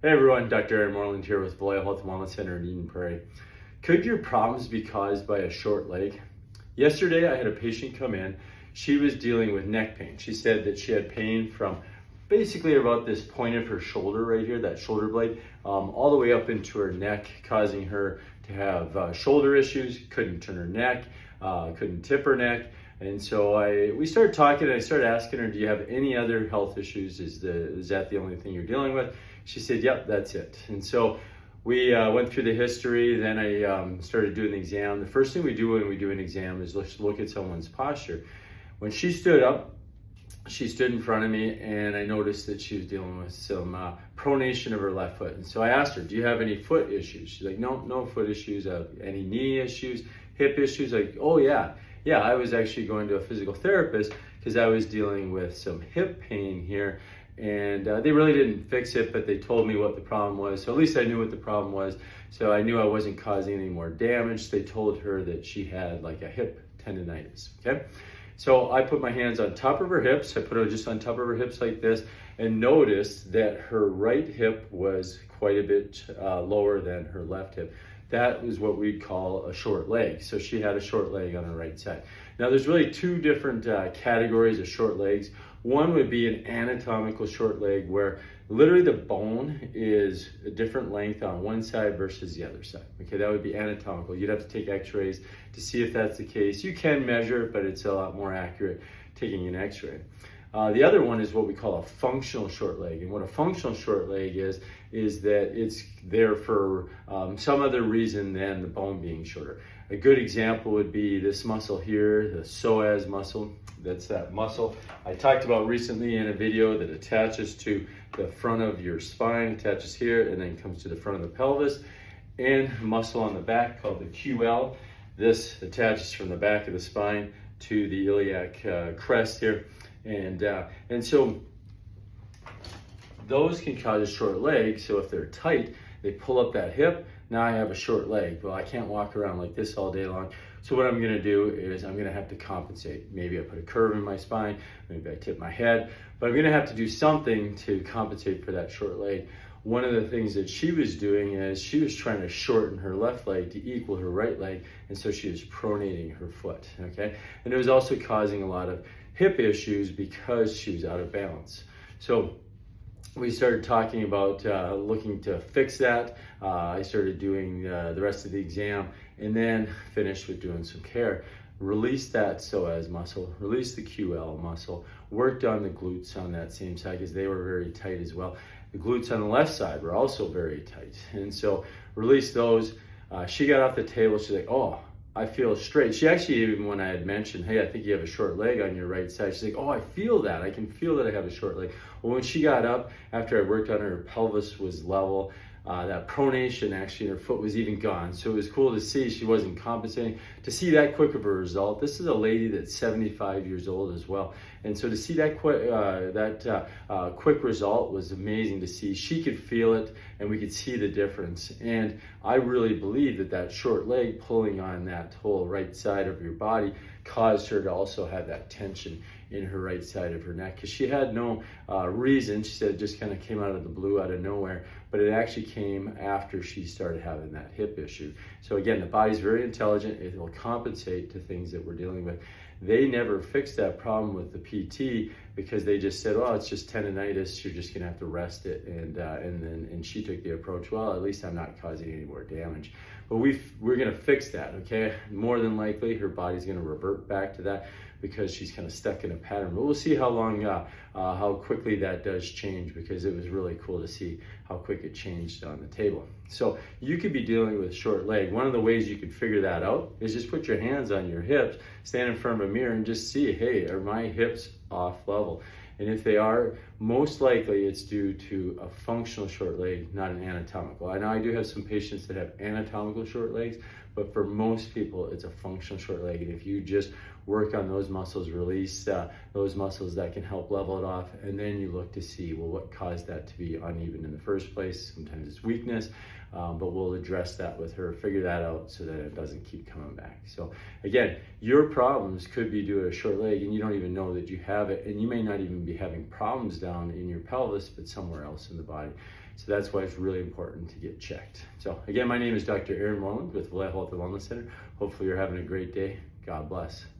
Hey everyone, Dr. Aaron Moreland here with Vallejo Health and Wellness Center in Eden Prairie. Could your problems be caused by a short leg? Yesterday I had a patient come in. She was dealing with neck pain. She said that she had pain from basically about this point of her shoulder right here, that shoulder blade, all the way up into her neck, causing her to have shoulder issues, couldn't turn her neck, couldn't tip her neck. And so we started talking and I started asking her, do you have any other health issues? Is that the only thing you're dealing with? She said, yep, that's it. And so we went through the history, then I started doing the exam. The first thing we do when we do an exam is look at someone's posture. When she stood up, she stood in front of me and I noticed that she was dealing with some pronation of her left foot. And so I asked her, do you have any foot issues? She's like, no foot issues. Any knee issues, hip issues? Like, oh yeah, I was actually going to a physical therapist because I was dealing with some hip pain here. And they really didn't fix it, but they told me what the problem was. So at least I knew what the problem was. So I knew I wasn't causing any more damage. They told her that she had like a hip tendonitis, okay? So I put my hands on top of her hips. I put her just on top of her hips like this and noticed that her right hip was quite a bit lower than her left hip. That was what we'd call a short leg. So she had a short leg on her right side. Now there's really two different categories of short legs. One would be an anatomical short leg where literally the bone is a different length on one side versus the other side. Okay, that would be anatomical. You'd have to take x-rays to see if that's the case. You can measure it, but it's a lot more accurate taking an x-ray. The other one is what we call a functional short leg. And what a functional short leg is that it's there for some other reason than the bone being shorter. A good example would be this muscle here, the psoas muscle. That's that muscle I talked about recently in a video that attaches to the front of your spine, attaches here, and then comes to the front of the pelvis. And muscle on the back called the QL. This attaches from the back of the spine to the iliac crest here. And so those can cause a short leg. So if they're tight, they pull up that hip. Now I have a short leg. Well, I can't walk around like this all day long. So what I'm gonna do is I'm gonna have to compensate. Maybe I put a curve in my spine, maybe I tip my head, but I'm gonna have to do something to compensate for that short leg. One of the things that she was doing is she was trying to shorten her left leg to equal her right leg, and so she was pronating her foot, okay? And it was also causing a lot of hip issues because she was out of balance. So we started talking about looking to fix that. I started doing the rest of the exam and then finished with doing some care. Released that psoas muscle, released the QL muscle, worked on the glutes on that same side because they were very tight as well. The glutes on the left side were also very tight. And so released those. She got off the table, she's like, oh, I feel straight. She actually, even when I had mentioned, hey, I think you have a short leg on your right side, she's like, oh, I feel that. I can feel that I have a short leg. Well, when she got up, after I worked on her pelvis was level, that pronation actually in her foot was even gone. So it was cool to see she wasn't compensating. To see that quick of a result, this is a lady that's 75 years old as well. And so to see that quick result was amazing to see. She could feel it and we could see the difference. And I really believe that that short leg pulling on that whole right side of your body caused her to also have that tension in her right side of her neck because she had no reason. She said it just kind of came out of the blue, out of nowhere, but it actually came after she started having that hip issue. So again, the body's very intelligent. It will compensate to things that we're dealing with. They never fixed that problem with the PT because they just said, oh, it's just tendonitis. You're just gonna have to rest it. And she took the approach, well, at least I'm not causing any more damage. But we're gonna fix that, okay? More than likely, her body's gonna revert back to that because she's kind of stuck in a pattern. But we'll see how long, how quickly that does change because it was really cool to see how quick it changed on the table. So you could be dealing with short leg. One of the ways you could figure that out is just put your hands on your hips, stand in front of a mirror and just see, hey, are my hips off level? And if they are, most likely it's due to a functional short leg, not an anatomical. I know I do have some patients that have anatomical short legs, but for most people, it's a functional short leg. And if you just work on those muscles, release those muscles, that can help level it off. And then you look to see, well, what caused that to be uneven in the first place? Sometimes it's weakness, but we'll address that with her, figure that out so that it doesn't keep coming back. So again, your problems could be due to a short leg and you don't even know that you have it. And you may not even be having problems down in your pelvis, but somewhere else in the body. So that's why it's really important to get checked. So again, my name is Dr. Aaron Moreland with Vallejo Health and Wellness Center. Hopefully you're having a great day. God bless.